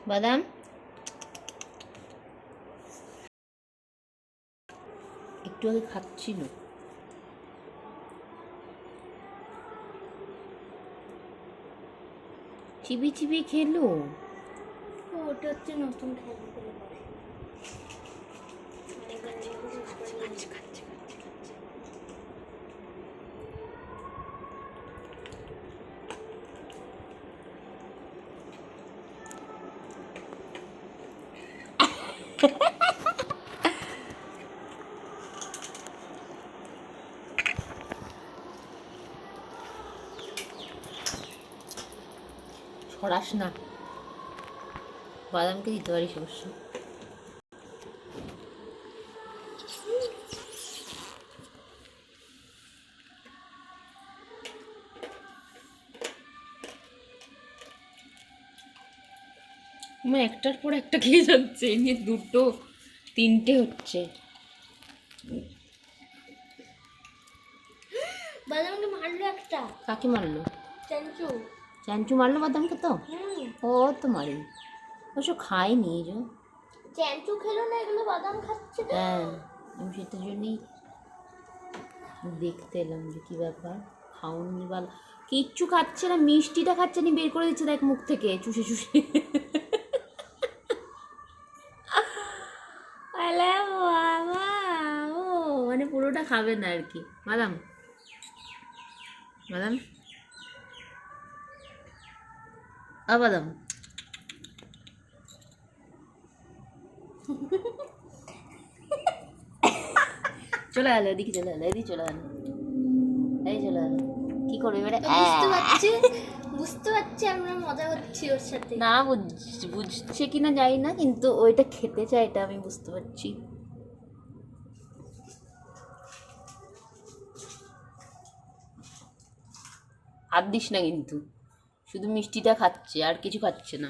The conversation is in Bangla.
বাদাম একটু আগে খাচ্ছিল, চিবি চিবি খেলো। ওটা হচ্ছে নতুন খেলনা। ছড়াস না, বাদামকে দিতে পারিস অবশ্য। আমার একটার পর একটা খেয়ে যাচ্ছে, এমনি দুটো তিনটে হচ্ছে। বাদামকে মারলো একটা। কাকে মারলো? চাঞ্চু। চাঞ্চু মারলো বাদামকে? তো ও তো মারেনি, অবশ্য খায়নি যে। চাঞ্চু খেলো না, এগুলো বাদাম খাচ্ছে তো। হ্যাঁ, আমি সেটার জন্যই দেখতে এলাম যে কী ব্যাপার। খাওনি বালা, কিচ্ছু খাচ্ছে না, মিষ্টিটা খাচ্ছে না, বের করে দিচ্ছে দেখ মুখ থেকে চুষে চুষে। আলে বাবা, ও মানে পুরোটা খাবে না আর কি। বাদাম বাদাম বাদাম চলে গেলো এদিকে, চলে গেলো এদিকে, চলে গেলো এই, চলে গেলো। কি করবে এবারে? বুঝতে পারছি আমরা মজা করছি ওর সাথে। না বুঝছে কিনা জানি না, কিন্তু ওইটা খেতে চায়, এটা আমি বুঝতে পারছি। হাত দিস না কিন্তু, শুধু মিষ্টিটা খাচ্ছে আর কিছু খাচ্ছে না।